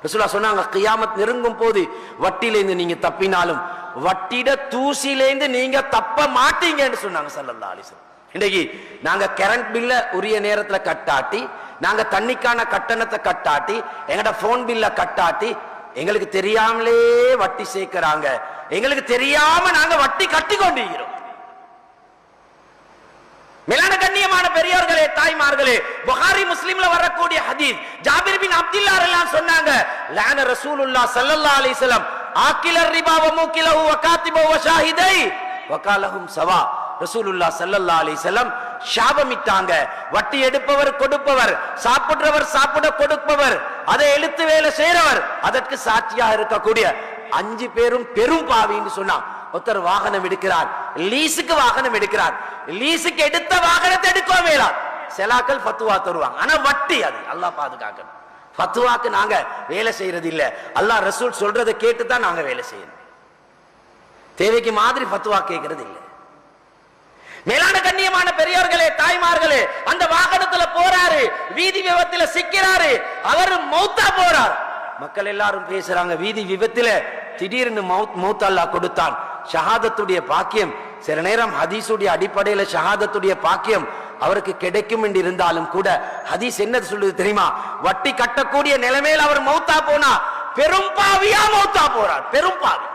ரசூலுல்லாஹ் சொன்னாங்க, கியாமத் நெருங்கும் போது வட்டியிலேருந்து நீங்க தப்பினாலும் வட்டிட தூசிலேருந்து நீங்க தப்ப மாட்டீங்கன்னு சொன்னாங்க ஸல்லல்லாஹு அலைஹி வஸல்லம். இன்னைக்கு நாங்க கரண்ட் பில்ல உரிய நேரத்துல கட்டாட்டி, நாங்க தண்ணிக்கான கட்டணத்தை கட்டாட்டி, எங்கட போன் பில்ல கட்டாட்டி, எங்களுக்கு தெரியாமலே வட்டி சேர்க்கிறாங்க. எங்களுக்கு தெரியாம நாங்க வட்டி கட்டி கொண்டிருக்கிறோம். மேலான கண்ணியமான பெரியோர்களே, தாய்மார்களே, புகாரி முஸ்லிம்ல வரக்கூடிய ஹதீஸ், ஜாபிர் பின் அப்துல்லா ரலியல்லாஹு சொன்னாங்க, லஅன ரசூலுல்லாஹ் ஸல்லல்லாஹு அலைஹி வஸல்லம் ஆகிலர் ரிபா வ மூகிலஹு வ காத்திபஹு வ ஷாஹிதை வ காலஹும் சவா. ரசூலுல்லாஹ் ஸல்லல்லாஹு அலைஹி வஸல்லம் சாபமிட்டாங்க. வட்டி எடுப்பவர் கொடுப்பவர், சாப்பிடுறவர் சாப்பிட கொடுப்பவர், அதை எழுத்து வேலை செய்யறவர், அதற்கு சாட்சியாக இருக்கக்கூடிய 5 பேரும் பெரும் பாவின்னு சொன்னான். ஒருத்தர் வாகனம் எடுக்கிறார், லீஸுக்கு வாகனம் எடுக்கிறார், லீஸுக்கு எடுத்த வாகனத்தை எடுக்க வேளாம். செலாக்கள் ஃபத்வா தருவாங்க, ஆனா வட்டி அது அல்லாஹ் பாதுகாக்கணும். ஃபத்வாக்கு நாங்க வேலை செய்யறது இல்ல, அல்லாஹ் ரசூல் சொல்றதை கேட்டு தான் நாங்க வேலை செய்யணும். தேவைக்கு மாதிரி ஃபத்வா கேட்கறது இல்லை. மேலான கண்ணியமான பெரியோர்களே, தாய்மார்களே, அந்த வாகனத்துல போறாரு, வீதி விபத்துல சிக்கிறாரு, அவர் மௌத்தா போறார். மக்கள் எல்லாரும் பேசுறாங்க, வீதி விபத்துல திடீர்னு மௌத் அல்லாஹ் கொடுத்தான். ஷஹாதத்துடைய பாக்கியம், சில நேரம் ஹதீஸுடைய அடிப்படையில ஷஹாதத்துடைய பாக்கியம் அவருக்கு கிடைக்கும் என்று இருந்தாலும் கூட ஹதீஸ் என்ன சொல்லுது தெரியுமா? வட்டி கட்டக்கூடிய நிலைமையில் அவர் மௌத்தா போனா பெரும் பாவியா மௌத்தா போறார், பெரும் பாவி.